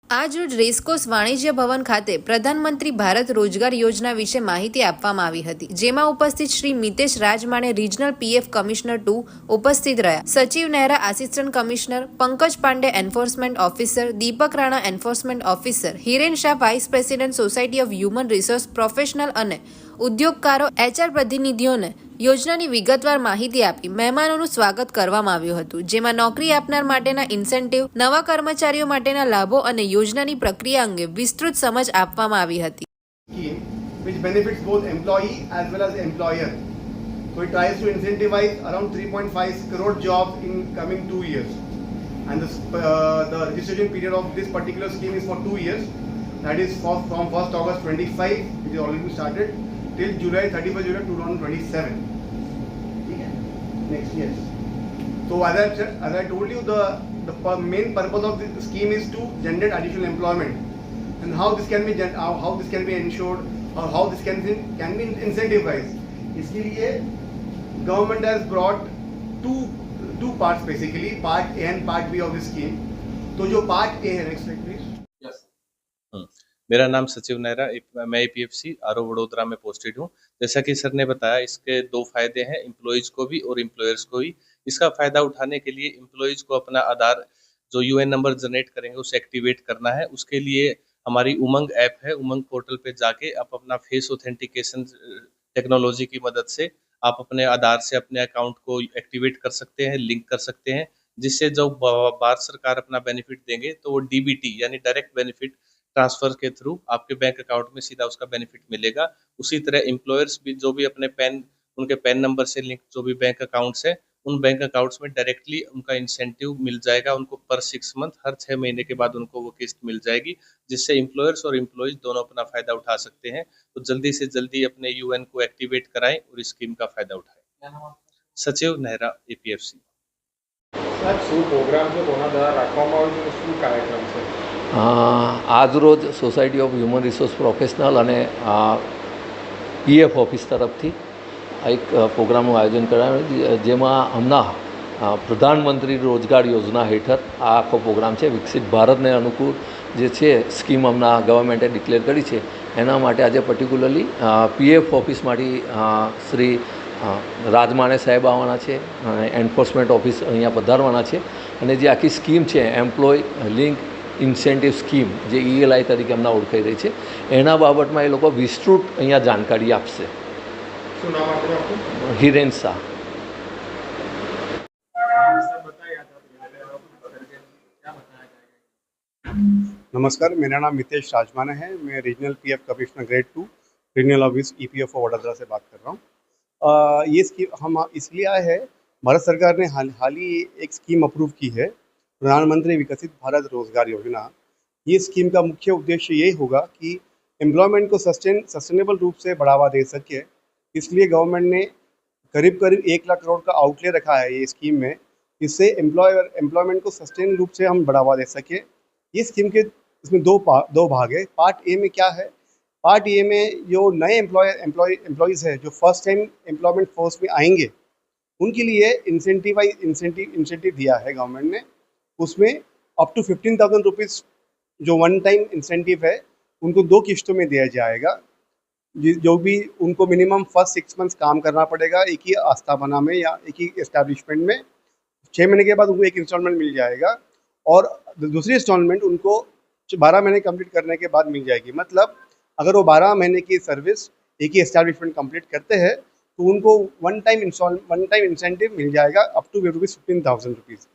આજ રોજ રેસકોર્સ વાણિજ્ય ભવન ખાતે પ્રધાનમંત્રી ભારત રોજગાર યોજના વિશે માહિતી આપવામાં આવી હતી, જેમાં ઉપસ્થિત Shri Mitesh Rajmane regional PF commissioner 2 ઉપસ્થિત રહ્યા. સચિવ Nehra assistant commissioner, Pankaj Pandey enforcement officer, Deepak Rana enforcement officer, Hiren Shah vice president society of human resource professional અને ઉદ્યોગકારો એચઆર પ્રતિનિધિઓને યોજનાની વિગતવાર માહિતી આપી મહેમાનોનું સ્વાગત કરવામાં આવ્યું હતું, જેમાં નોકરી આપનાર માટેના ઇન્સેન્ટિવ, નવા કર્મચારીઓ માટેના લાભો અને યોજનાની પ્રક્રિયા અંગે વિસ્તૃત સમજ આપવામાં આવી હતી. Which benefits both employee as well as employer. So it tries to incentivize around 3.5 crore jobs in coming 2 years. And the registration period of this particular scheme is for 2 years. That is from 1st August 25, which is already started, till July 31st July 2027. Next year. So as I told you, the main purpose of this scheme is to generate additional employment. And how this can be ensured, or how this can be incentivized. इसके लिए government has brought two parts basically, part A and part B of the scheme. तो जो part A है, next slide please. Yes. मेरा नाम सचिव नेहरा, मैं APFC RO Vadodara में पोस्टेड हूँ. जैसा कि सर ने बताया, इसके दो फायदे हैं, एम्प्लॉयज को भी और एम्प्लॉयर्स को भी. इसका फायदा उठाने के लिए एम्प्लॉयज को अपना आधार जो यूएन नंबर जनरेट करेंगे उसे एक्टिवेट करना है. उसके लिए हमारी उमंग ऐप है, उमंग पोर्टल पे जाके आप अपना फेस ऑथेंटिकेशन टेक्नोलॉजी की मदद से आप अपने आधार से अपने अकाउंट को एक्टिवेट कर सकते हैं, लिंक कर सकते हैं, जिससे जो भारत सरकार अपना बेनिफिट देंगे तो वो डीबीटी यानी डायरेक्ट बेनिफिट ट्रांसफर के थ्रू आपके बैंक अकाउंट में सीधा उसका बेनिफिट मिलेगा. उसी तरह एम्प्लॉयर्स भी जो भी अपने उनके पैन नंबर से लिंक जो भी बैंक अकाउंट्स है, उन बैंक अकाउंट्स में डायरेक्टली उनका इंसेंटिव मिल जाएगा उनको पर 6 मंथ, हर 6 महीने के बाद उनको वो किस्त मिल जाएगी, जिससे एम्प्लॉयर्स और एम्प्लॉयज दोनों अपना फायदा उठा सकते हैं. तो जल्दी से जल्दी अपने यूएन को एक्टिवेट कराएं और इस स्कीम का फायदा उठाएं. सचिव नेहरा, APFC. શું પ્રોગ્રામ છે, કોના દ્વારા રાખવામાં આવ્યું છે, શું કાર્યક્રમ છે? આજરોજ society of human resource professional અને પીએફ ઓફિસ તરફથી એક પ્રોગ્રામનું આયોજન કરાયું, જેમાં હમણાં પ્રધાનમંત્રી રોજગાર યોજના હેઠળ આ આખો પ્રોગ્રામ છે. વિકસિત ભારતને અનુકૂળ જે છે સ્કીમ હમણાં ગવર્મેન્ટે ડિક્લેર કરી છે, એના માટે આજે પર્ટિક્યુલરલી પીએફ ઓફિસમાંથી શ્રી રાજમાણે સાહેબ આવવાના છે, એન્ફોર્સમેન્ટ ઓફિસ અહીંયા પધારવાના છે, અને જે આખી સ્કીમ છે એમ્પ્લોય લિંક ઇન્સેન્ટિવ સ્કીમ, જે ELI તરીકે હમણાં ઓળખાઈ રહી છે, એના બાબતમાં એ લોકો વિસ્તૃત અહીંયા જાણકારી આપશે. શું નામ આપનું? હિરેન શાહ. नमस्कार, मेरा नाम मितेश राजमाने है. मैं regional PF commissioner grade 2 regional office EPFO Vadodara से बात कर रहा हूँ. ये स्कीम हम इसलिए आए हैं, भारत सरकार ने हाल ही एक स्कीम अप्रूव की है, प्रधानमंत्री विकसित भारत रोजगार योजना. ये स्कीम का मुख्य उद्देश्य ये होगा कि एम्प्लॉयमेंट को सस्टेनेबल रूप से बढ़ावा दे सके. इसलिए गवर्नमेंट ने करीब 1 लाख करोड़ का आउटले रखा है ये स्कीम में, इससे एम्प्लॉयमेंट को सस्टेन रूप से हम बढ़ावा दे सके. ये स्कीम के इसमें दो भाग है. पार्ट ए में क्या है? पार्ट ए में जो नए एम्प्लॉयज़ है, जो फर्स्ट टाइम एम्प्लॉयमेंट फोर्स में आएंगे, उनके लिए इंसेंटिव दिया है गवर्नमेंट ने. उसमें अप टू 15,000 रुपीज़ जो वन टाइम इंसेंटिव है, उनको 2 किश्तों में दिया जाएगा. जो भी उनको मिनिमम फर्स्ट 6 मंथ्स काम करना पड़ेगा एक ही आस्थापना में या एक ही एस्टैब्लिशमेंट में. 6 महीने के बाद उनको एक इंस्टॉलमेंट मिल जाएगा, और दूसरी इंस्टॉलमेंट उनको 12 महीने कंप्लीट करने के बाद मिल जाएगी. मतलब अगर वो 12 महीने की सर्विस एक ही एस्टैब्लिशमेंट कंप्लीट करते हैं, तो उनको वन टाइम इंसेंटिव मिल जाएगा अप टू 15,000 रुपीज़.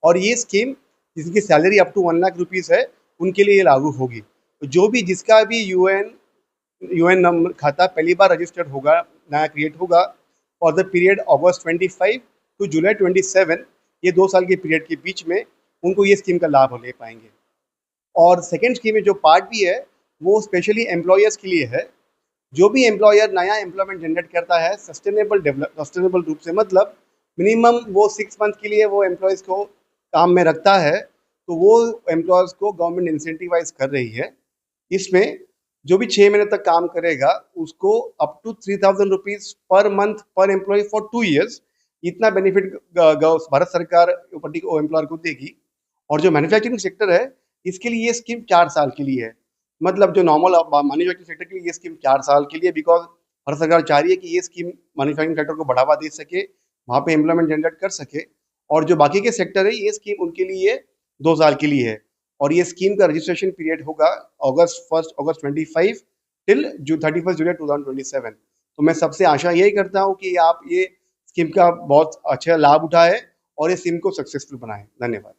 और ये स्कीम जिसकी salary up to 1 lakh rupees है, उनके लिए लागू होगी. तो जो भी जिसका भी यूएन नंबर खाता पहली बार रजिस्टर्ड होगा, नया क्रिएट होगा, for the period August 25 to July 27, ये 2 साल के पीरियड के बीच में उनको ये स्कीम का लाभ ले पाएंगे. और सेकेंड स्कीम में जो पार्ट भी है, वो स्पेशली एम्प्लॉयर्स के लिए है. जो भी एम्प्लॉयर नया एम्प्लॉयमेंट जनरेट करता है सस्टेनेबल रूप से, मतलब मिनिमम वो 6 मंथ के लिए वो एम्प्लॉयज़ को काम में रखता है, तो वो एम्प्लॉयर्स को गवर्नमेंट इंसेंटिवाइज कर रही है. इसमें जो भी 6 महीने तक काम करेगा उसको up to 3,000 rupees per month per employ for 2 years, इतना बेनिफिट भारत सरकार एम्प्लॉयर को देगी. और जो मैन्युफैक्चरिंग सेक्टर है, इसके लिए ये स्कीम 4 साल के लिए है। मतलब जो नॉर्मल मैन्युफैक्चरिंग सेक्टर के लिए ये स्कीम 4 साल के लिए, बिकॉज़ भारत सरकार चाह रही है कि ये स्कीम मैन्युफैक्चरिंग सेक्टर को बढ़ावा दे सके, वहाँ पे एम्प्लॉयमेंट जनरेट कर सके। और जो बाकी के सेक्टर है, ये स्कीम उनके लिए 2 साल के लिए है। और ये स्कीम का रजिस्ट्रेशन पीरियड होगा अगस्त 25 टिल 31 जुलाई 2027। तो मैं सबसे आशा यही करता हूँ कि आप ये स्कीम का बहुत अच्छा लाभ उठाएं और इस स्कीम को सक्सेसफुल बनाएं। धन्यवाद।